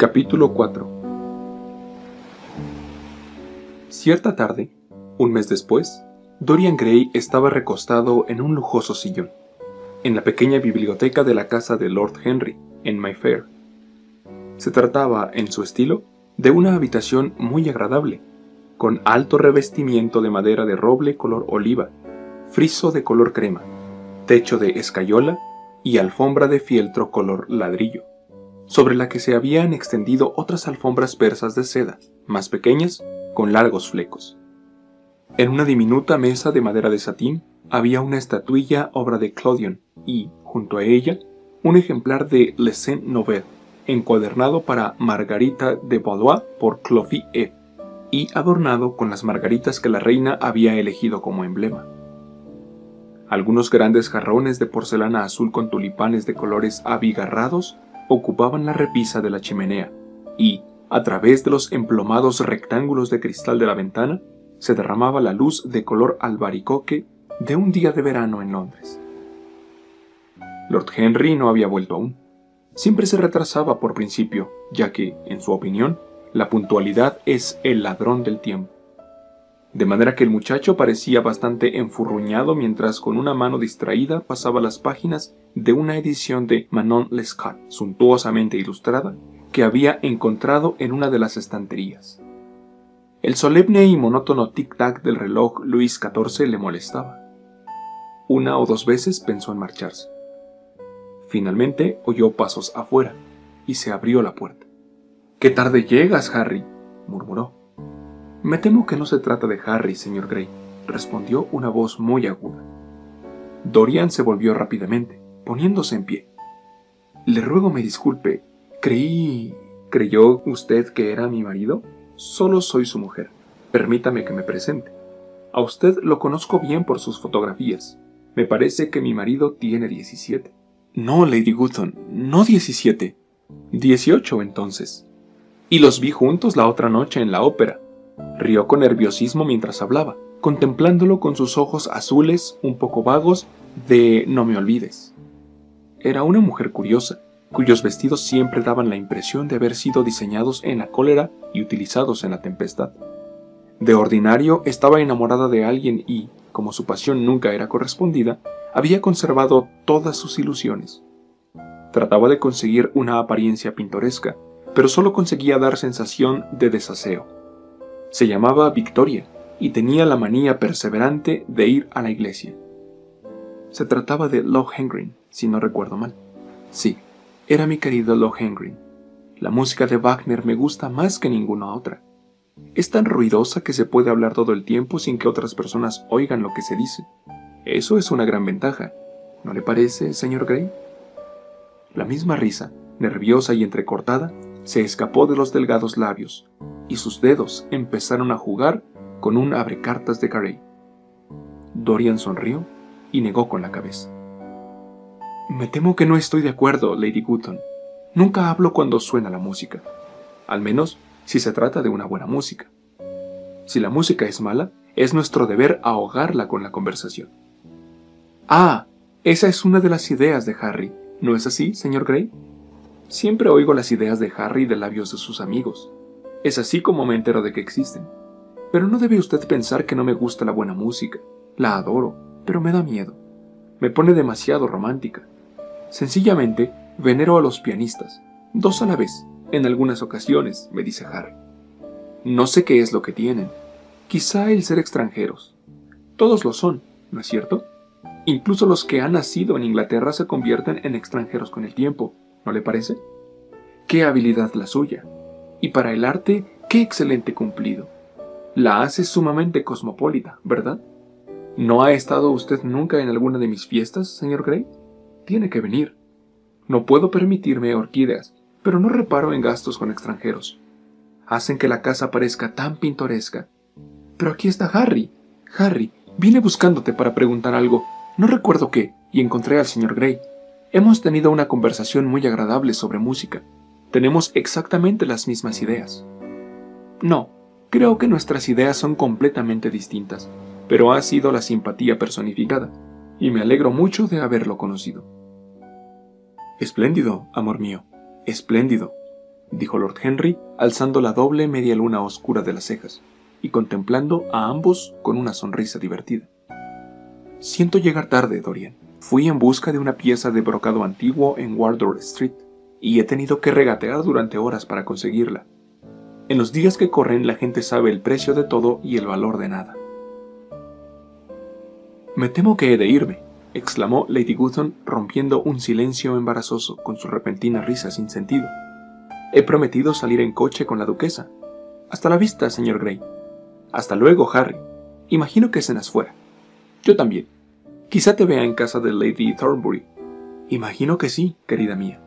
Capítulo 4. Cierta tarde, un mes después, Dorian Gray estaba recostado en un lujoso sillón, en la pequeña biblioteca de la casa de Lord Henry, en Mayfair. Se trataba, en su estilo, de una habitación muy agradable, con alto revestimiento de madera de roble color oliva, friso de color crema, techo de escayola y alfombra de fieltro color ladrillo, sobre la que se habían extendido otras alfombras persas de seda, más pequeñas, con largos flecos. En una diminuta mesa de madera de satín había una estatuilla obra de Clodion y, junto a ella, un ejemplar de Les Saints Nouvelles, encuadernado para Margarita de Valois por Clovis F. y adornado con las margaritas que la reina había elegido como emblema. Algunos grandes jarrones de porcelana azul con tulipanes de colores abigarrados ocupaban la repisa de la chimenea, y, a través de los emplomados rectángulos de cristal de la ventana, se derramaba la luz de color albaricoque de un día de verano en Londres. Lord Henry no había vuelto aún. Siempre se retrasaba por principio, ya que, en su opinión, la puntualidad es el ladrón del tiempo. De manera que el muchacho parecía bastante enfurruñado mientras con una mano distraída pasaba las páginas de una edición de Manon Lescaut, suntuosamente ilustrada, que había encontrado en una de las estanterías. El solemne y monótono tic-tac del reloj Luis XIV le molestaba. Una o dos veces pensó en marcharse. Finalmente oyó pasos afuera y se abrió la puerta. «¡Qué tarde llegas, Harry!», murmuró. «Me temo que no se trata de Harry, señor Gray», respondió una voz muy aguda. Dorian se volvió rápidamente, poniéndose en pie. «Le ruego me disculpe. ¿Creyó usted que era mi marido? Solo soy su mujer. Permítame que me presente. A usted lo conozco bien por sus fotografías. Me parece que mi marido tiene 17. No, Lady Gutton, no 17. 18, entonces. Y los vi juntos la otra noche en la ópera». Rió con nerviosismo mientras hablaba, contemplándolo con sus ojos azules, un poco vagos, de «no me olvides». Era una mujer curiosa, cuyos vestidos siempre daban la impresión de haber sido diseñados en la cólera y utilizados en la tempestad. De ordinario estaba enamorada de alguien y, como su pasión nunca era correspondida, había conservado todas sus ilusiones. Trataba de conseguir una apariencia pintoresca, pero solo conseguía dar sensación de desaseo. Se llamaba Victoria y tenía la manía perseverante de ir a la iglesia. Se trataba de Lohengrin, si no recuerdo mal. Sí, era mi querido Lohengrin. La música de Wagner me gusta más que ninguna otra. Es tan ruidosa que se puede hablar todo el tiempo sin que otras personas oigan lo que se dice. Eso es una gran ventaja, ¿no le parece, señor Gray? La misma risa, nerviosa y entrecortada, se escapó de los delgados labios, y sus dedos empezaron a jugar con un abrecartas de Carey. Dorian sonrió y negó con la cabeza. «Me temo que no estoy de acuerdo, Lady Gutton. Nunca hablo cuando suena la música. Al menos si se trata de una buena música. Si la música es mala, es nuestro deber ahogarla con la conversación». «Ah, esa es una de las ideas de Harry, ¿no es así, señor Gray? Siempre oigo las ideas de Harry de labios de sus amigos. Es así como me entero de que existen. Pero no debe usted pensar que no me gusta la buena música. La adoro, pero me da miedo. Me pone demasiado romántica. Sencillamente, venero a los pianistas. 2 a la vez, en algunas ocasiones», me dice Harry. «No sé qué es lo que tienen. Quizá el ser extranjeros. Todos lo son, ¿no es cierto? Incluso los que han nacido en Inglaterra se convierten en extranjeros con el tiempo, ¿no le parece? ¡Qué habilidad la suya! Y para el arte, ¡qué excelente cumplido! La hace sumamente cosmopolita, ¿verdad? ¿No ha estado usted nunca en alguna de mis fiestas, señor Gray? Tiene que venir. No puedo permitirme orquídeas, pero no reparo en gastos con extranjeros. Hacen que la casa parezca tan pintoresca. Pero aquí está Harry. Harry, vine buscándote para preguntar algo. No recuerdo qué, y encontré al señor Gray. Hemos tenido una conversación muy agradable sobre música. Tenemos exactamente las mismas ideas». «No, creo que nuestras ideas son completamente distintas, pero ha sido la simpatía personificada, y me alegro mucho de haberlo conocido». «Espléndido, amor mío, espléndido. dijo Lord Henry, alzando la doble media luna oscura de las cejas y contemplando a ambos con una sonrisa divertida. Siento llegar tarde, Dorian. Fui en busca de una pieza de brocado antiguo en Wardour Street y he tenido que regatear durante horas para conseguirla. En los días que corren la gente sabe el precio de todo y el valor de nada. Me temo que he de irme, exclamó Lady Gutton, rompiendo un silencio embarazoso con su repentina risa sin sentido. He prometido salir en coche con la duquesa. Hasta la vista, señor Grey. Hasta luego, Harry. Imagino que cenas fuera. Yo también. Quizá te vea en casa de Lady Thornbury. Imagino que sí, querida mía.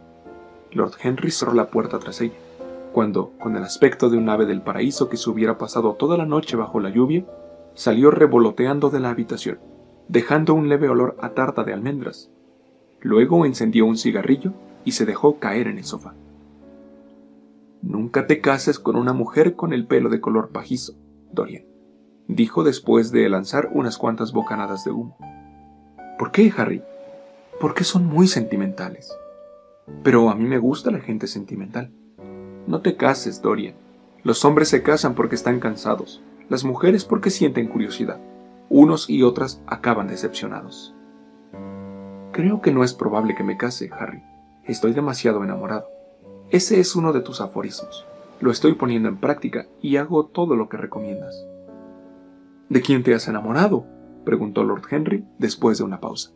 Lord Henry cerró la puerta tras ella, cuando, con el aspecto de un ave del paraíso que se hubiera pasado toda la noche bajo la lluvia, salió revoloteando de la habitación, dejando un leve olor a tarta de almendras. Luego encendió un cigarrillo y se dejó caer en el sofá. Nunca te cases con una mujer con el pelo de color pajizo, Dorian, dijo después de lanzar unas cuantas bocanadas de humo. ¿Por qué, Harry? Porque son muy sentimentales. Pero a mí me gusta la gente sentimental. No te cases, Dorian. Los hombres se casan porque están cansados, las mujeres porque sienten curiosidad. Unos y otras acaban decepcionados. Creo que no es probable que me case, Harry. Estoy demasiado enamorado. Ese es uno de tus aforismos. Lo estoy poniendo en práctica y hago todo lo que recomiendas. ¿De quién te has enamorado?, preguntó Lord Henry después de una pausa.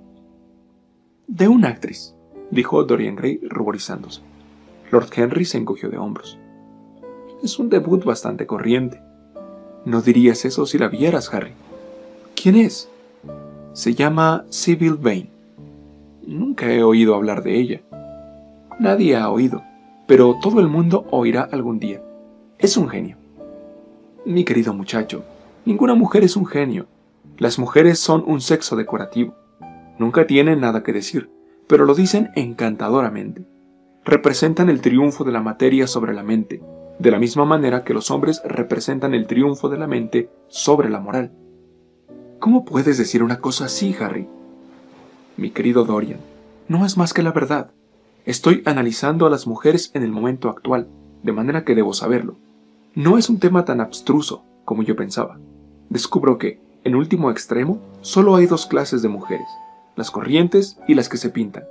De una actriz, dijo Dorian Gray ruborizándose. Lord Henry se encogió de hombros. Es un debut bastante corriente. No dirías eso si la vieras, Harry. ¿Quién es? Se llama Sybil Vane. Nunca he oído hablar de ella. Nadie ha oído, pero todo el mundo oirá algún día. Es un genio. Mi querido muchacho, ninguna mujer es un genio. Las mujeres son un sexo decorativo. Nunca tienen nada que decir, pero lo dicen encantadoramente. Representan el triunfo de la materia sobre la mente, de la misma manera que los hombres representan el triunfo de la mente sobre la moral. ¿Cómo puedes decir una cosa así, Harry? Mi querido Dorian, no es más que la verdad. Estoy analizando a las mujeres en el momento actual, de manera que debo saberlo. No es un tema tan abstruso como yo pensaba. Descubro que, en último extremo, solo hay dos clases de mujeres, las corrientes y las que se pintan.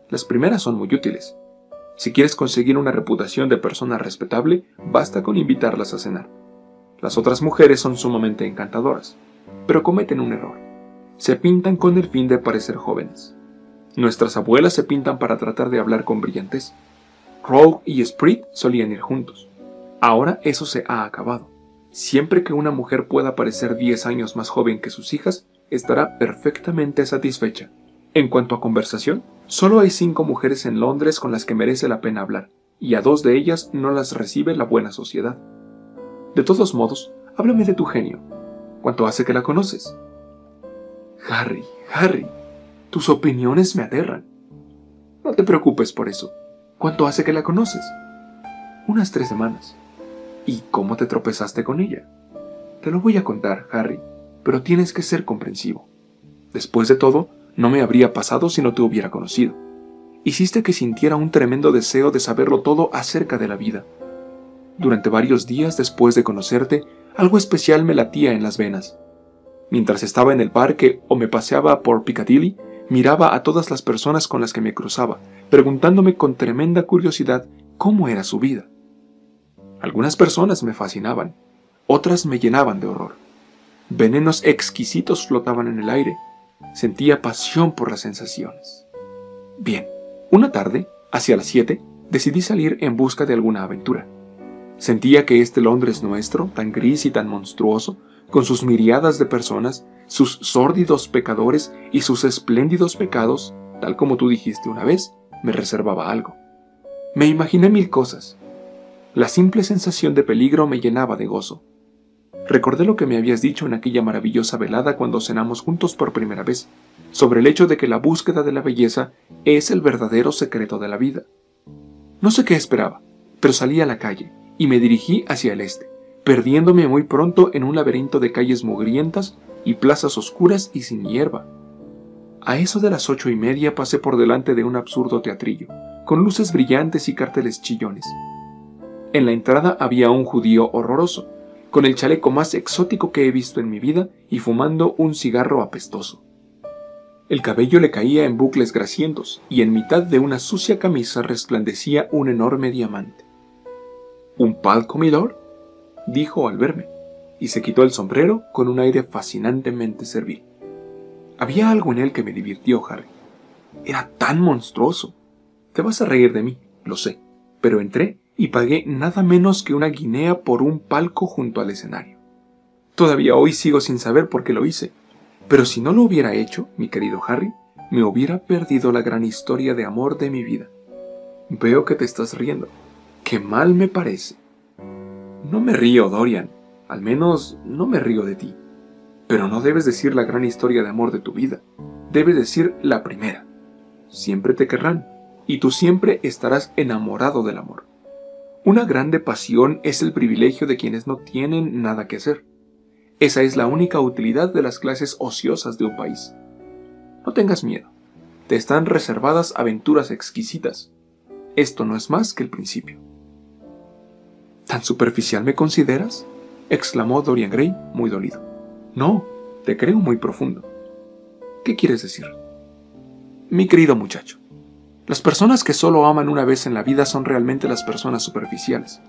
Las primeras son muy útiles. Si quieres conseguir una reputación de persona respetable, basta con invitarlas a cenar. Las otras mujeres son sumamente encantadoras, pero cometen un error. Se pintan con el fin de parecer jóvenes. Nuestras abuelas se pintan para tratar de hablar con brillantez. Rogue y Sprit solían ir juntos. Ahora eso se ha acabado. Siempre que una mujer pueda parecer 10 años más joven que sus hijas, estará perfectamente satisfecha. En cuanto a conversación, solo hay 5 mujeres en Londres con las que merece la pena hablar, y a 2 de ellas no las recibe la buena sociedad. De todos modos, háblame de tu genio. ¿Cuánto hace que la conoces? Harry, tus opiniones me aterran. No te preocupes por eso. ¿Cuánto hace que la conoces? Unas 3 semanas. ¿Y cómo te tropezaste con ella? Te lo voy a contar, Harry, pero tienes que ser comprensivo. Después de todo, no me habría pasado si no te hubiera conocido. Hiciste que sintiera un tremendo deseo de saberlo todo acerca de la vida. Durante varios días después de conocerte, algo especial me latía en las venas. Mientras estaba en el parque o me paseaba por Piccadilly, miraba a todas las personas con las que me cruzaba, preguntándome con tremenda curiosidad cómo era su vida. Algunas personas me fascinaban, otras me llenaban de horror. Venenos exquisitos flotaban en el aire. Sentía pasión por las sensaciones. Bien, una tarde, hacia las 7, decidí salir en busca de alguna aventura. Sentía que este Londres nuestro, tan gris y tan monstruoso, con sus miriadas de personas, sus sórdidos pecadores y sus espléndidos pecados, tal como tú dijiste una vez, me reservaba algo. Me imaginé 1000 cosas. La simple sensación de peligro me llenaba de gozo. Recordé lo que me habías dicho en aquella maravillosa velada cuando cenamos juntos por primera vez, sobre el hecho de que la búsqueda de la belleza es el verdadero secreto de la vida. No sé qué esperaba, pero salí a la calle y me dirigí hacia el este, perdiéndome muy pronto en un laberinto de calles mugrientas y plazas oscuras y sin hierba. A eso de las 8:30 pasé por delante de un absurdo teatrillo, con luces brillantes y carteles chillones. En la entrada había un judío horroroso, con el chaleco más exótico que he visto en mi vida y fumando un cigarro apestoso. El cabello le caía en bucles grasientos y en mitad de una sucia camisa resplandecía un enorme diamante. —¿Un palco, milord? —dijo al verme, y se quitó el sombrero con un aire fascinantemente servil. Había algo en él que me divirtió, Harry. Era tan monstruoso. Te vas a reír de mí, lo sé, pero entré y pagué nada menos que una guinea por un palco junto al escenario. Todavía hoy sigo sin saber por qué lo hice, pero si no lo hubiera hecho, mi querido Harry, me hubiera perdido la gran historia de amor de mi vida. Veo que te estás riendo. ¡Qué mal me parece! No me río, Dorian. Al menos no me río de ti. Pero no debes decir la gran historia de amor de tu vida. Debes decir la primera. Siempre te querrán, y tú siempre estarás enamorado del amor. Una grande pasión es el privilegio de quienes no tienen nada que hacer. Esa es la única utilidad de las clases ociosas de un país. No tengas miedo. Te están reservadas aventuras exquisitas. Esto no es más que el principio. ¿Tan superficial me consideras?, exclamó Dorian Gray, muy dolido. No, te creo muy profundo. ¿Qué quieres decir? Mi querido muchacho, las personas que solo aman una vez en la vida son realmente las personas superficiales.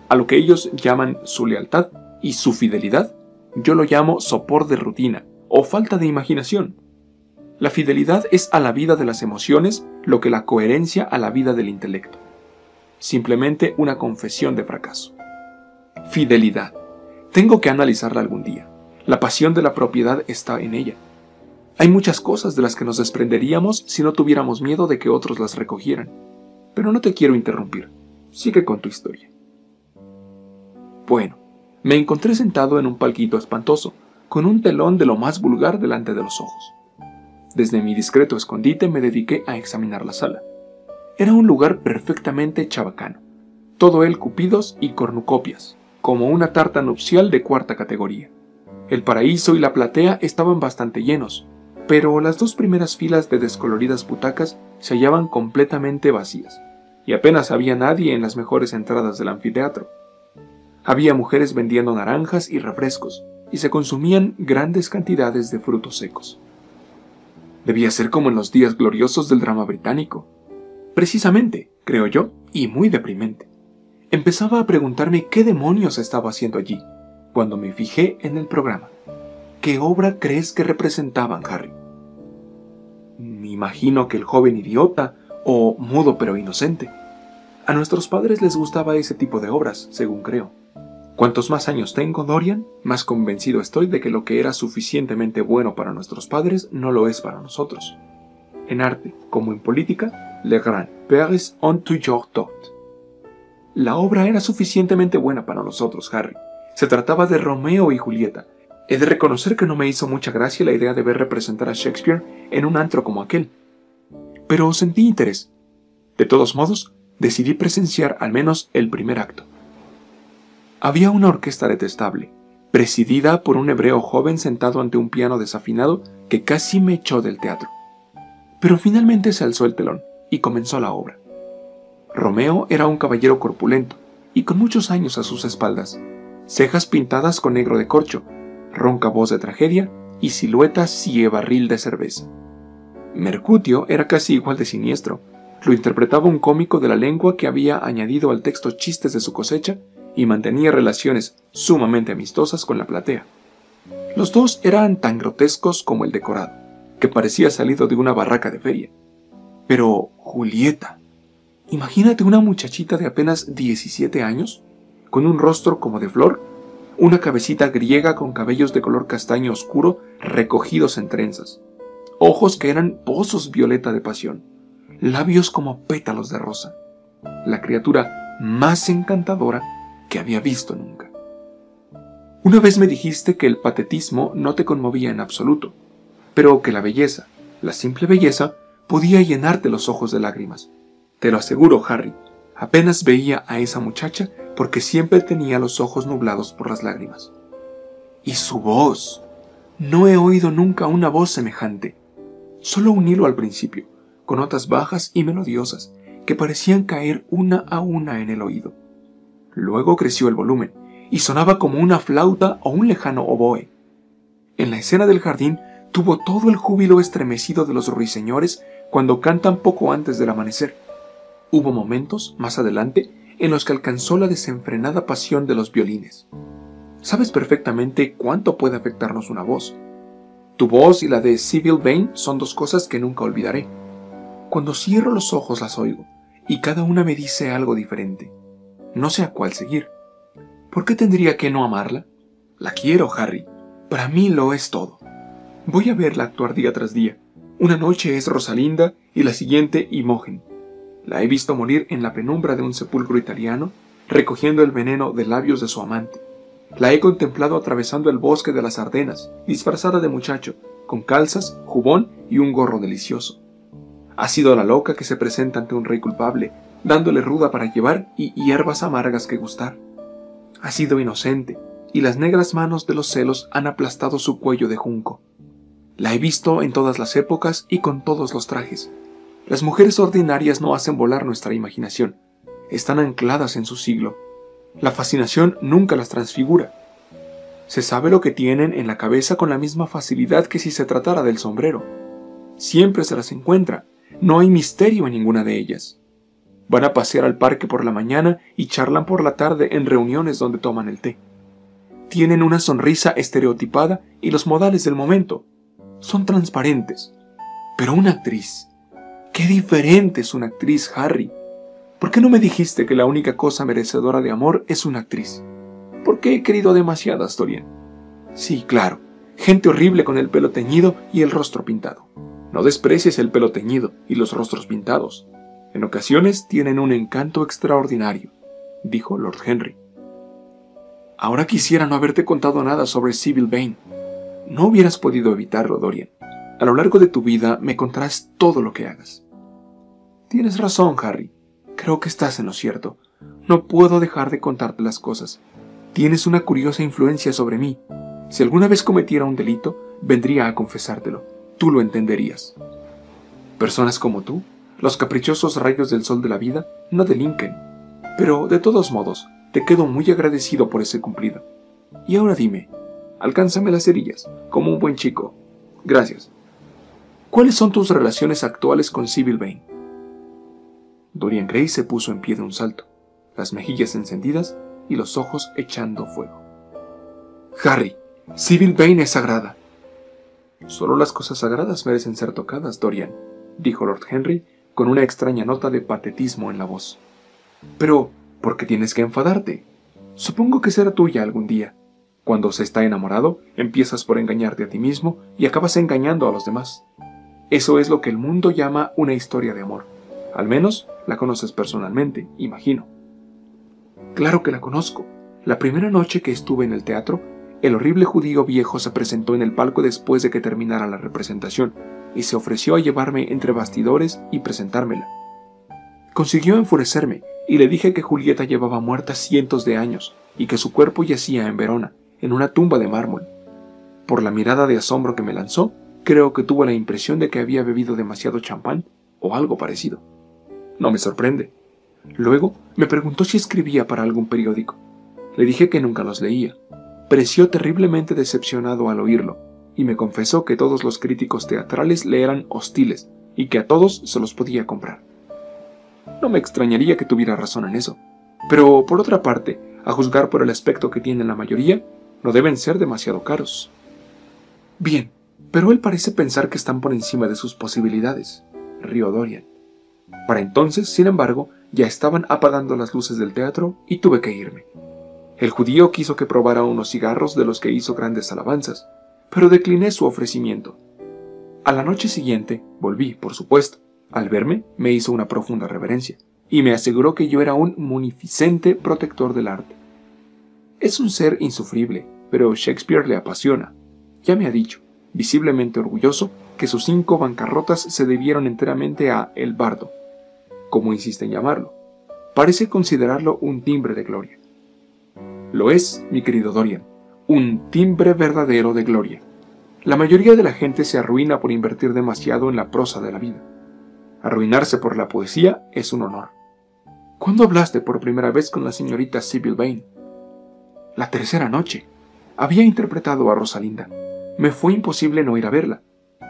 A lo que ellos llaman su lealtad y su fidelidad, yo lo llamo sopor de rutina o falta de imaginación. La fidelidad es a la vida de las emociones lo que la coherencia a la vida del intelecto. Simplemente una confesión de fracaso. Fidelidad. Tengo que analizarla algún día. La pasión de la propiedad está en ella. Hay muchas cosas de las que nos desprenderíamos si no tuviéramos miedo de que otros las recogieran. Pero no te quiero interrumpir. Sigue con tu historia. Bueno, me encontré sentado en un palquito espantoso, con un telón de lo más vulgar delante de los ojos. Desde mi discreto escondite me dediqué a examinar la sala. Era un lugar perfectamente chabacano, todo él cupidos y cornucopias, como una tarta nupcial de cuarta categoría. El paraíso y la platea estaban bastante llenos, pero las dos primeras filas de descoloridas butacas se hallaban completamente vacías, y apenas había nadie en las mejores entradas del anfiteatro. Había mujeres vendiendo naranjas y refrescos, y se consumían grandes cantidades de frutos secos. Debía ser como en los días gloriosos del drama británico. Precisamente, creo yo, y muy deprimente. Empezaba a preguntarme qué demonios estaba haciendo allí, cuando me fijé en el programa. ¿Qué obra crees que representaban, Harry? Me imagino que El joven idiota, o Mudo pero inocente. A nuestros padres les gustaba ese tipo de obras, según creo. Cuantos más años tengo, Dorian, más convencido estoy de que lo que era suficientemente bueno para nuestros padres no lo es para nosotros. En arte, como en política, le grand pères ont toujours tort. La obra era suficientemente buena para nosotros, Harry. Se trataba de Romeo y Julieta. He de reconocer que no me hizo mucha gracia la idea de ver representar a Shakespeare en un antro como aquel. Pero sentí interés. De todos modos, decidí presenciar al menos el primer acto. Había una orquesta detestable, presidida por un hebreo joven sentado ante un piano desafinado que casi me echó del teatro. Pero finalmente se alzó el telón y comenzó la obra. Romeo era un caballero corpulento y con muchos años a sus espaldas, cejas pintadas con negro de corcho, ronca voz de tragedia y silueta ciebarril de cerveza. Mercutio era casi igual de siniestro. Lo interpretaba un cómico de la lengua que había añadido al texto chistes de su cosecha y mantenía relaciones sumamente amistosas con la platea. Los dos eran tan grotescos como el decorado, que parecía salido de una barraca de feria. Pero Julieta, imagínate una muchachita de apenas 17 años, con un rostro como de flor, una cabecita griega con cabellos de color castaño oscuro recogidos en trenzas, ojos que eran pozos violeta de pasión, labios como pétalos de rosa, la criatura más encantadora que había visto nunca. Una vez me dijiste que el patetismo no te conmovía en absoluto, pero que la belleza, la simple belleza, podía llenarte los ojos de lágrimas. Te lo aseguro, Harry, apenas veía a esa muchacha porque siempre tenía los ojos nublados por las lágrimas. Y su voz. No he oído nunca una voz semejante. Solo un hilo al principio, con notas bajas y melodiosas, que parecían caer una a una en el oído. Luego creció el volumen, y sonaba como una flauta o un lejano oboe. En la escena del jardín tuvo todo el júbilo estremecido de los ruiseñores cuando cantan poco antes del amanecer. Hubo momentos, más adelante, en los que alcanzó la desenfrenada pasión de los violines. Sabes perfectamente cuánto puede afectarnos una voz. Tu voz y la de Sybil Vane son dos cosas que nunca olvidaré. Cuando cierro los ojos las oigo, y cada una me dice algo diferente. No sé a cuál seguir. ¿Por qué tendría que no amarla? La quiero, Harry. Para mí lo es todo. Voy a verla actuar día tras día. Una noche es Rosalinda y la siguiente Imogen. La he visto morir en la penumbra de un sepulcro italiano, recogiendo el veneno de labios de su amante. La he contemplado atravesando el bosque de las Ardenas, disfrazada de muchacho, con calzas, jubón y un gorro delicioso. Ha sido la loca que se presenta ante un rey culpable, dándole ruda para llevar y hierbas amargas que gustar. Ha sido inocente, y las negras manos de los celos han aplastado su cuello de junco. La he visto en todas las épocas y con todos los trajes. Las mujeres ordinarias no hacen volar nuestra imaginación. Están ancladas en su siglo. La fascinación nunca las transfigura. Se sabe lo que tienen en la cabeza con la misma facilidad que si se tratara del sombrero. Siempre se las encuentra. No hay misterio en ninguna de ellas. Van a pasear al parque por la mañana y charlan por la tarde en reuniones donde toman el té. Tienen una sonrisa estereotipada y los modales del momento. Son transparentes. Pero una actriz. ¡Qué diferente es una actriz, Harry! ¿Por qué no me dijiste que la única cosa merecedora de amor es una actriz? ¿Por qué he querido demasiadas, Dorian? Sí, claro. Gente horrible con el pelo teñido y el rostro pintado. No desprecies el pelo teñido y los rostros pintados. En ocasiones tienen un encanto extraordinario, dijo Lord Henry. Ahora quisiera no haberte contado nada sobre Sybil Vane. No hubieras podido evitarlo, Dorian. A lo largo de tu vida me contarás todo lo que hagas. Tienes razón, Harry. Creo que estás en lo cierto. No puedo dejar de contarte las cosas. Tienes una curiosa influencia sobre mí. Si alguna vez cometiera un delito, vendría a confesártelo. Tú lo entenderías. Personas como tú, los caprichosos rayos del sol de la vida, no delinquen. Pero, de todos modos, te quedo muy agradecido por ese cumplido. Y ahora dime, alcánzame las cerillas, como un buen chico. Gracias. ¿Cuáles son tus relaciones actuales con Sybil Vane? Dorian Gray se puso en pie de un salto, las mejillas encendidas y los ojos echando fuego. Harry, Sybil Vane es sagrada. Solo las cosas sagradas merecen ser tocadas, Dorian, dijo Lord Henry con una extraña nota de patetismo en la voz. Pero, ¿por qué tienes que enfadarte? Supongo que será tuya algún día. Cuando se está enamorado, empiezas por engañarte a ti mismo y acabas engañando a los demás. Eso es lo que el mundo llama una historia de amor. Al menos la conoces personalmente, imagino. Claro que la conozco. La primera noche que estuve en el teatro, el horrible judío viejo se presentó en el palco después de que terminara la representación y se ofreció a llevarme entre bastidores y presentármela. Consiguió enfurecerme y le dije que Julieta llevaba muerta cientos de años y que su cuerpo yacía en Verona, en una tumba de mármol. Por la mirada de asombro que me lanzó, creo que tuvo la impresión de que había bebido demasiado champán o algo parecido. No me sorprende. Luego me preguntó si escribía para algún periódico. Le dije que nunca los leía. Pareció terriblemente decepcionado al oírlo, y me confesó que todos los críticos teatrales le eran hostiles y que a todos se los podía comprar. No me extrañaría que tuviera razón en eso. Pero, por otra parte, a juzgar por el aspecto que tienen la mayoría, no deben ser demasiado caros. Bien, pero él parece pensar que están por encima de sus posibilidades, rió Dorian. Para entonces, sin embargo, ya estaban apagando las luces del teatro y tuve que irme. El judío quiso que probara unos cigarros de los que hizo grandes alabanzas, pero decliné su ofrecimiento. A la noche siguiente volví, por supuesto. Al verme, me hizo una profunda reverencia, y me aseguró que yo era un munificente protector del arte. Es un ser insufrible, pero Shakespeare le apasiona. Ya me ha dicho, visiblemente orgulloso, que sus 5 bancarrotas se debieron enteramente a El Bardo, como insiste en llamarlo. Parece considerarlo un timbre de gloria. Lo es, mi querido Dorian, un timbre verdadero de gloria. La mayoría de la gente se arruina por invertir demasiado en la prosa de la vida. Arruinarse por la poesía es un honor. ¿Cuándo hablaste por primera vez con la señorita Sybil Vane? La tercera noche. Había interpretado a Rosalinda. Me fue imposible no ir a verla.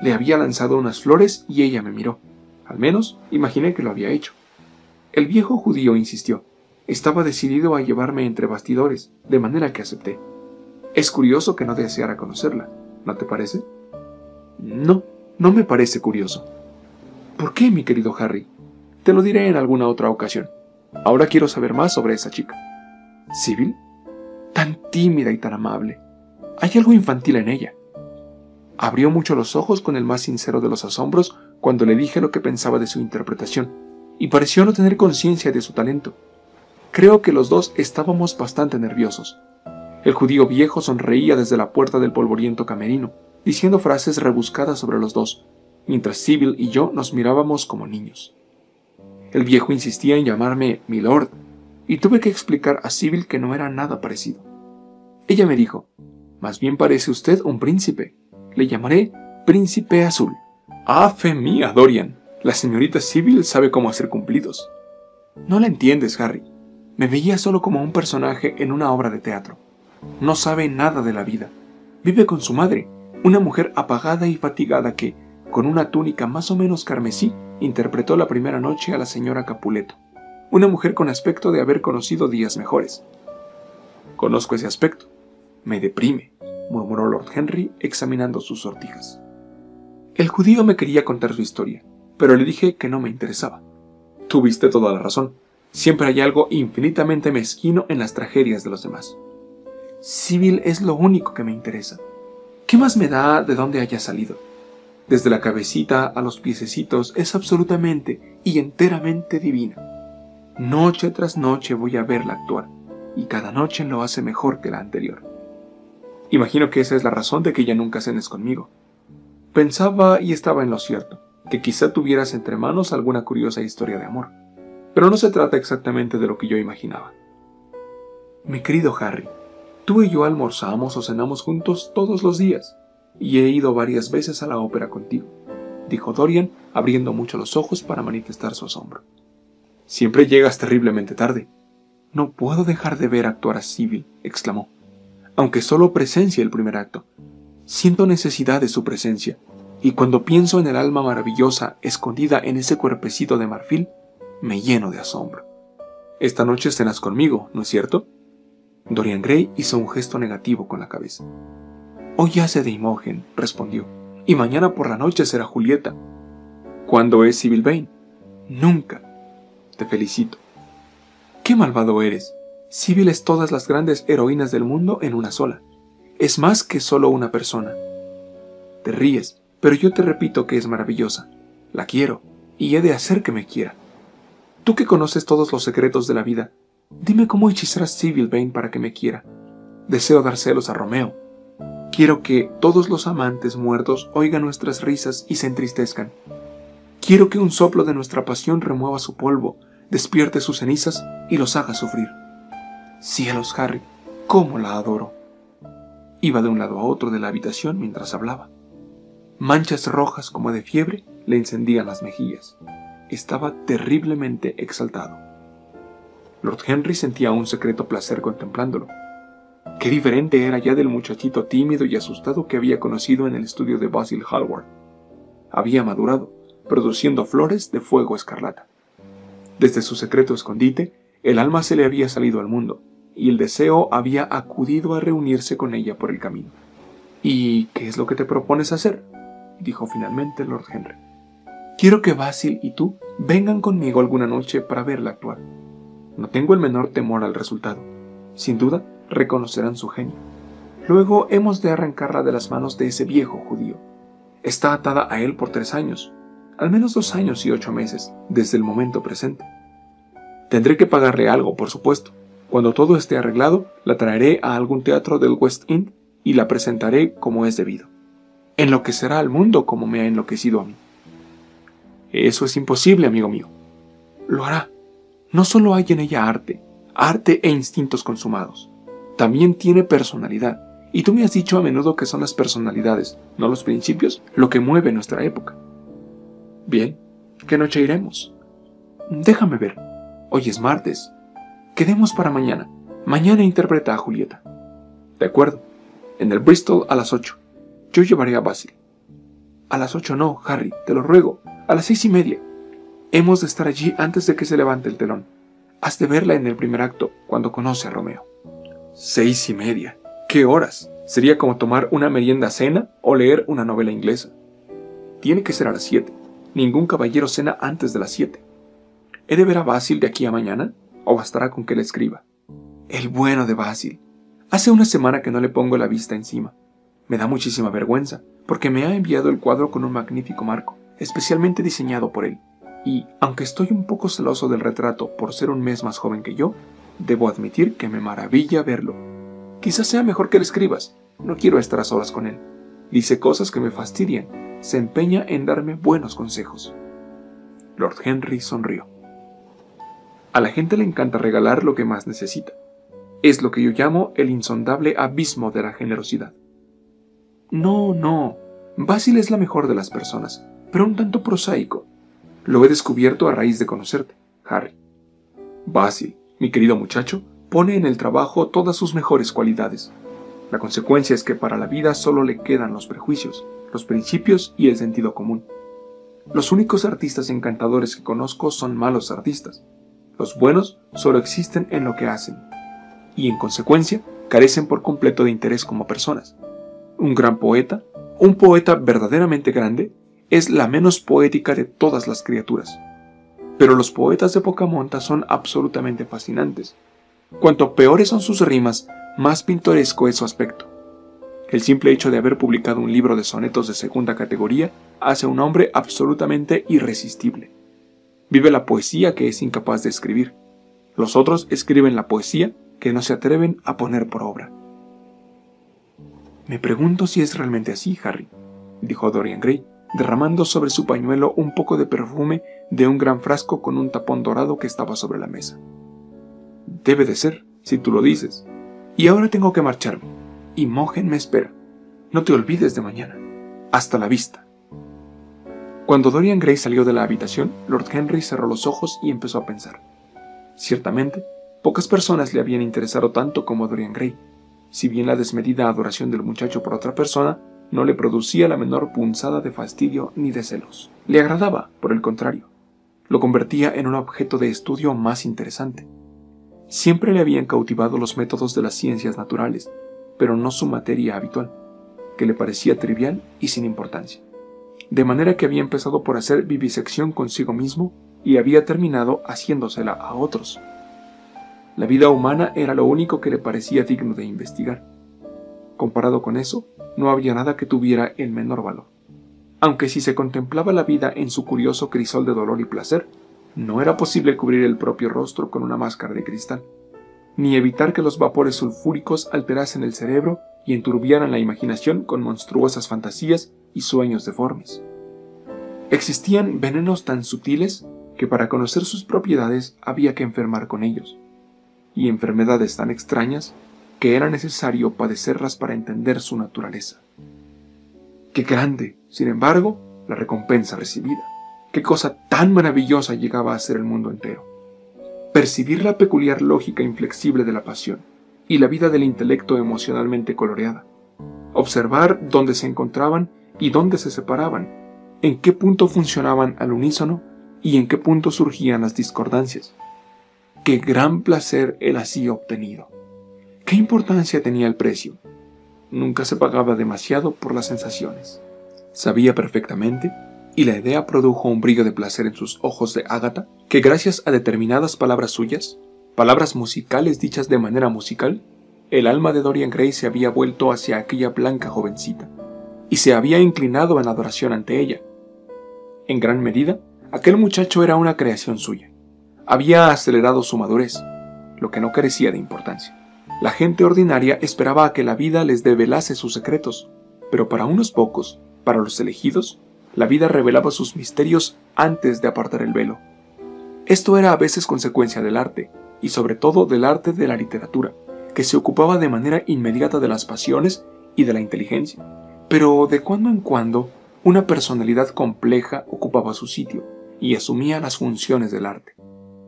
Le había lanzado unas flores y ella me miró. Al menos, imaginé que lo había hecho. El viejo judío insistió. Estaba decidido a llevarme entre bastidores, de manera que acepté. Es curioso que no deseara conocerla, ¿no te parece? No, no me parece curioso. ¿Por qué, mi querido Harry? Te lo diré en alguna otra ocasión. Ahora quiero saber más sobre esa chica. ¿Sybil? Tan tímida y tan amable. Hay algo infantil en ella. Abrió mucho los ojos con el más sincero de los asombros cuando le dije lo que pensaba de su interpretación, y pareció no tener conciencia de su talento. Creo que los dos estábamos bastante nerviosos. El judío viejo sonreía desde la puerta del polvoriento camerino, diciendo frases rebuscadas sobre los dos, mientras Sybil y yo nos mirábamos como niños. El viejo insistía en llamarme Milord, y tuve que explicar a Sybil que no era nada parecido. Ella me dijo, «Más bien parece usted un príncipe. Le llamaré Príncipe Azul». «¡Ah, fe mía, Dorian! La señorita Sybil sabe cómo hacer cumplidos». «No la entiendes, Harry. Me veía solo como un personaje en una obra de teatro. No sabe nada de la vida. Vive con su madre, una mujer apagada y fatigada que, con una túnica más o menos carmesí, interpretó la primera noche a la señora Capuleto, una mujer con aspecto de haber conocido días mejores». «Conozco ese aspecto. Me deprime», murmuró Lord Henry examinando sus sortijas. El judío me quería contar su historia, pero le dije que no me interesaba. «Tuviste toda la razón. Siempre hay algo infinitamente mezquino en las tragedias de los demás. Sybil es lo único que me interesa. ¿Qué más me da de dónde haya salido? Desde la cabecita a los piececitos es absolutamente y enteramente divina. Noche tras noche voy a verla actuar, y cada noche lo hace mejor que la anterior. Imagino que esa es la razón de que ella nunca cenes conmigo». Pensaba, y estaba en lo cierto, que quizá tuvieras entre manos alguna curiosa historia de amor, pero no se trata exactamente de lo que yo imaginaba. Mi querido Harry, tú y yo almorzamos o cenamos juntos todos los días, y he ido varias veces a la ópera contigo, dijo Dorian, abriendo mucho los ojos para manifestar su asombro. Siempre llegas terriblemente tarde. No puedo dejar de ver actuar a Sybil, exclamó. Aunque solo presencie el primer acto, siento necesidad de su presencia, y cuando pienso en el alma maravillosa escondida en ese cuerpecito de marfil, me lleno de asombro. Esta noche cenas conmigo, ¿no es cierto? Dorian Gray hizo un gesto negativo con la cabeza. Hoy hace de Imogen, respondió, y mañana por la noche será Julieta. ¿Cuándo es Sybil Vane? Nunca. Te felicito. ¡Qué malvado eres! Sybil es todas las grandes heroínas del mundo en una sola. Es más que solo una persona. Te ríes, pero yo te repito que es maravillosa. La quiero, y he de hacer que me quiera. Tú que conoces todos los secretos de la vida, dime cómo hechizar a Sybil Vane para que me quiera. Deseo dar celos a Romeo. Quiero que todos los amantes muertos oigan nuestras risas y se entristezcan. Quiero que un soplo de nuestra pasión remueva su polvo, despierte sus cenizas y los haga sufrir. Cielos, Harry, cómo la adoro. Iba de un lado a otro de la habitación mientras hablaba. Manchas rojas como de fiebre le encendían las mejillas. Estaba terriblemente exaltado. Lord Henry sentía un secreto placer contemplándolo. Qué diferente era ya del muchachito tímido y asustado que había conocido en el estudio de Basil Hallward. Había madurado, produciendo flores de fuego escarlata. Desde su secreto escondite, el alma se le había salido al mundo, y el deseo había acudido a reunirse con ella por el camino. «¿Y qué es lo que te propones hacer?», dijo finalmente Lord Henry. «Quiero que Basil y tú vengan conmigo alguna noche para verla actuar. No tengo el menor temor al resultado. Sin duda, reconocerán su genio. Luego hemos de arrancarla de las manos de ese viejo judío. Está atada a él por 3 años, al menos 2 años y 8 meses, desde el momento presente. Tendré que pagarle algo, por supuesto. Cuando todo esté arreglado, la traeré a algún teatro del West End y la presentaré como es debido. Enloquecerá al mundo como me ha enloquecido a mí». «Eso es imposible, amigo mío». «Lo hará. No solo hay en ella arte e instintos consumados. También tiene personalidad, y tú me has dicho a menudo que son las personalidades, no los principios, lo que mueve nuestra época». «Bien, ¿qué noche iremos?». «Déjame ver. Hoy es martes. Quedemos para mañana. Mañana interpreta a Julieta. De acuerdo. En el Bristol a las 8. Yo llevaré a Basil. A las 8 no, Harry, te lo ruego. A las 6:30. Hemos de estar allí antes de que se levante el telón. Has de verla en el primer acto, cuando conoce a Romeo. 6:30. ¿Qué horas? Sería como tomar una merienda cena o leer una novela inglesa. Tiene que ser a las 7. Ningún caballero cena antes de las 7. ¿He de ver a Basil de aquí a mañana? ¿O bastará con que le escriba? El bueno de Basil. Hace una semana que no le pongo la vista encima. Me da muchísima vergüenza, porque me ha enviado el cuadro con un magnífico marco, especialmente diseñado por él. Y, aunque estoy un poco celoso del retrato por ser un mes más joven que yo, debo admitir que me maravilla verlo. Quizás sea mejor que le escribas. No quiero estar a solas con él. Dice cosas que me fastidian. Se empeña en darme buenos consejos. Lord Henry sonrió. A la gente le encanta regalar lo que más necesita. Es lo que yo llamo el insondable abismo de la generosidad. No. Basil es la mejor de las personas, pero un tanto prosaico. Lo he descubierto a raíz de conocerte, Harry. Basil, mi querido muchacho, pone en el trabajo todas sus mejores cualidades. La consecuencia es que para la vida solo le quedan los prejuicios, los principios y el sentido común. Los únicos artistas encantadores que conozco son malos artistas. Los buenos solo existen en lo que hacen, y en consecuencia carecen por completo de interés como personas. Un gran poeta, un poeta verdaderamente grande, es la menos poética de todas las criaturas. Pero los poetas de poca monta son absolutamente fascinantes. Cuanto peores son sus rimas, más pintoresco es su aspecto. El simple hecho de haber publicado un libro de sonetos de segunda categoría hace a un hombre absolutamente irresistible. Vive la poesía que es incapaz de escribir. Los otros escriben la poesía que no se atreven a poner por obra. Me pregunto si es realmente así, Harry, dijo Dorian Gray, derramando sobre su pañuelo un poco de perfume de un gran frasco con un tapón dorado que estaba sobre la mesa. Debe de ser, si tú lo dices. Y ahora tengo que marcharme. Imogen me espera. No te olvides de mañana. Hasta la vista. Cuando Dorian Gray salió de la habitación, Lord Henry cerró los ojos y empezó a pensar. Ciertamente, pocas personas le habían interesado tanto como Dorian Gray, si bien la desmedida adoración del muchacho por otra persona no le producía la menor punzada de fastidio ni de celos. Le agradaba, por el contrario. Lo convertía en un objeto de estudio más interesante. Siempre le habían cautivado los métodos de las ciencias naturales, pero no su materia habitual, que le parecía trivial y sin importancia. De manera que había empezado por hacer vivisección consigo mismo y había terminado haciéndosela a otros. La vida humana era lo único que le parecía digno de investigar. Comparado con eso, no había nada que tuviera el menor valor. Aunque si se contemplaba la vida en su curioso crisol de dolor y placer, no era posible cubrir el propio rostro con una máscara de cristal, ni evitar que los vapores sulfúricos alterasen el cerebro y enturbiaran la imaginación con monstruosas fantasías y sueños deformes. Existían venenos tan sutiles que para conocer sus propiedades había que enfermar con ellos, y enfermedades tan extrañas que era necesario padecerlas para entender su naturaleza. ¡Qué grande, sin embargo, la recompensa recibida! ¡Qué cosa tan maravillosa llegaba a ser el mundo entero! Percibir la peculiar lógica inflexible de la pasión y la vida del intelecto emocionalmente coloreada. Observar dónde se encontraban y dónde se separaban, en qué punto funcionaban al unísono y en qué punto surgían las discordancias. ¡Qué gran placer el así obtenido! ¿Qué importancia tenía el precio? Nunca se pagaba demasiado por las sensaciones. Sabía perfectamente, y la idea produjo un brillo de placer en sus ojos de ágata, que gracias a determinadas palabras suyas, palabras musicales dichas de manera musical, el alma de Dorian Gray se había vuelto hacia aquella blanca jovencita, y se había inclinado en adoración ante ella. En gran medida, aquel muchacho era una creación suya. Había acelerado su madurez, lo que no carecía de importancia. La gente ordinaria esperaba a que la vida les develase sus secretos, pero para unos pocos, para los elegidos, la vida revelaba sus misterios antes de apartar el velo. Esto era a veces consecuencia del arte, y sobre todo del arte de la literatura, que se ocupaba de manera inmediata de las pasiones y de la inteligencia. Pero de cuando en cuando, una personalidad compleja ocupaba su sitio y asumía las funciones del arte.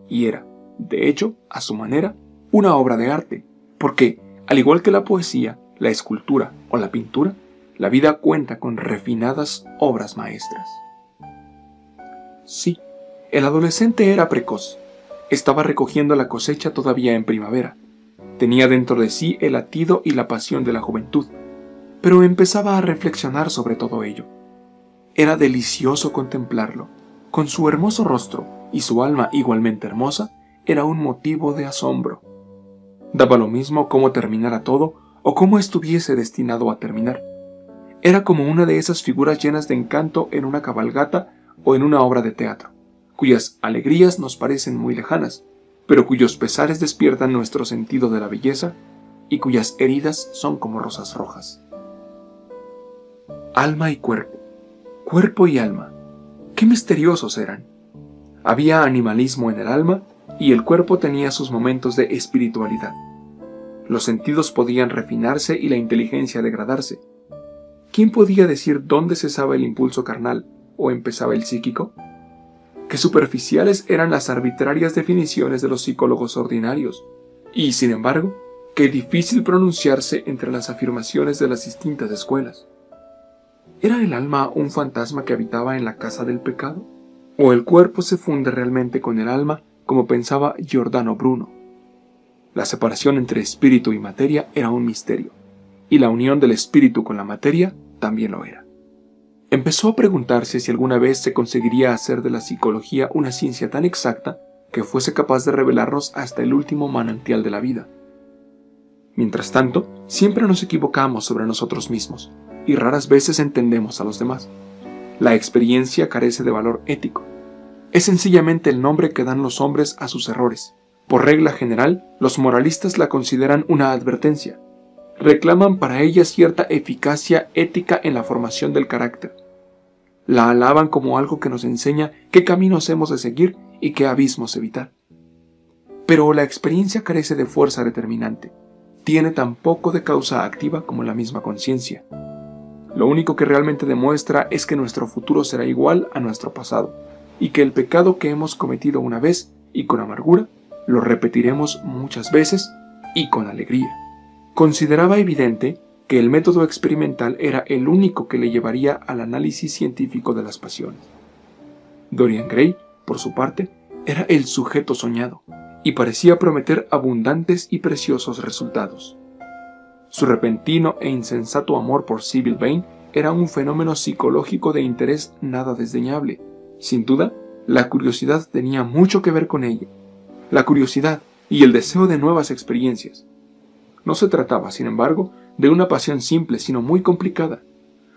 Y era, de hecho, a su manera, una obra de arte, porque, al igual que la poesía, la escultura o la pintura, la vida cuenta con refinadas obras maestras. Sí, el adolescente era precoz. Estaba recogiendo la cosecha todavía en primavera. Tenía dentro de sí el latido y la pasión de la juventud, pero empezaba a reflexionar sobre todo ello. Era delicioso contemplarlo. Con su hermoso rostro y su alma igualmente hermosa, era un motivo de asombro. Daba lo mismo cómo terminara todo o cómo estuviese destinado a terminar. Era como una de esas figuras llenas de encanto en una cabalgata o en una obra de teatro, cuyas alegrías nos parecen muy lejanas, pero cuyos pesares despiertan nuestro sentido de la belleza y cuyas heridas son como rosas rojas. Alma y cuerpo y alma, qué misteriosos eran. Había animalismo en el alma y el cuerpo tenía sus momentos de espiritualidad. Los sentidos podían refinarse y la inteligencia degradarse. ¿Quién podía decir dónde cesaba el impulso carnal o empezaba el psíquico? Qué superficiales eran las arbitrarias definiciones de los psicólogos ordinarios, y, sin embargo, qué difícil pronunciarse entre las afirmaciones de las distintas escuelas. ¿Era el alma un fantasma que habitaba en la casa del pecado? ¿O el cuerpo se funde realmente con el alma, como pensaba Giordano Bruno? La separación entre espíritu y materia era un misterio, y la unión del espíritu con la materia también lo era. Empezó a preguntarse si alguna vez se conseguiría hacer de la psicología una ciencia tan exacta que fuese capaz de revelarnos hasta el último manantial de la vida. Mientras tanto, siempre nos equivocamos sobre nosotros mismos, y raras veces entendemos a los demás. La experiencia carece de valor ético. Es sencillamente el nombre que dan los hombres a sus errores. Por regla general, los moralistas la consideran una advertencia. Reclaman para ella cierta eficacia ética en la formación del carácter. La alaban como algo que nos enseña qué caminos hemos de seguir y qué abismos evitar. Pero la experiencia carece de fuerza determinante. Tiene tan poco de causa activa como la misma conciencia. Lo único que realmente demuestra es que nuestro futuro será igual a nuestro pasado, y que el pecado que hemos cometido una vez y con amargura, lo repetiremos muchas veces y con alegría. Consideraba evidente que el método experimental era el único que le llevaría al análisis científico de las pasiones. Dorian Gray, por su parte, era el sujeto soñado, y parecía prometer abundantes y preciosos resultados. Su repentino e insensato amor por Sybil Vane era un fenómeno psicológico de interés nada desdeñable. Sin duda, la curiosidad tenía mucho que ver con ello. La curiosidad y el deseo de nuevas experiencias. No se trataba, sin embargo, de una pasión simple, sino muy complicada.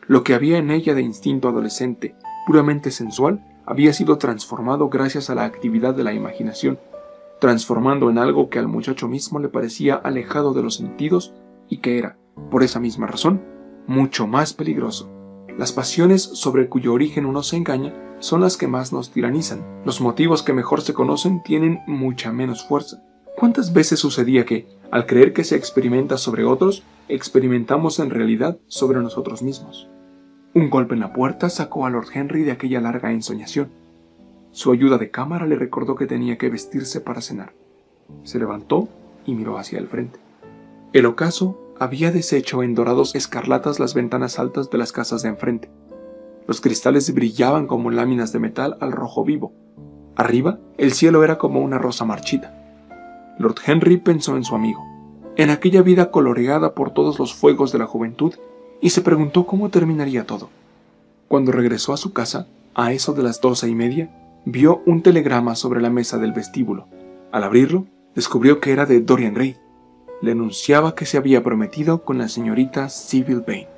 Lo que había en ella de instinto adolescente, puramente sensual, había sido transformado gracias a la actividad de la imaginación, transformando en algo que al muchacho mismo le parecía alejado de los sentidos y que era, por esa misma razón, mucho más peligroso. Las pasiones sobre cuyo origen uno se engaña son las que más nos tiranizan. Los motivos que mejor se conocen tienen mucha menos fuerza. ¿Cuántas veces sucedía que, al creer que se experimenta sobre otros, experimentamos en realidad sobre nosotros mismos? Un golpe en la puerta sacó a Lord Henry de aquella larga ensoñación. Su ayuda de cámara le recordó que tenía que vestirse para cenar. Se levantó y miró hacia el frente. El ocaso había deshecho en dorados escarlatas las ventanas altas de las casas de enfrente. Los cristales brillaban como láminas de metal al rojo vivo. Arriba, el cielo era como una rosa marchita. Lord Henry pensó en su amigo, en aquella vida coloreada por todos los fuegos de la juventud, y se preguntó cómo terminaría todo. Cuando regresó a su casa, a eso de las 12:30, vio un telegrama sobre la mesa del vestíbulo. Al abrirlo, descubrió que era de Dorian Gray. Le anunciaba que se había prometido con la señorita Sybil Vane.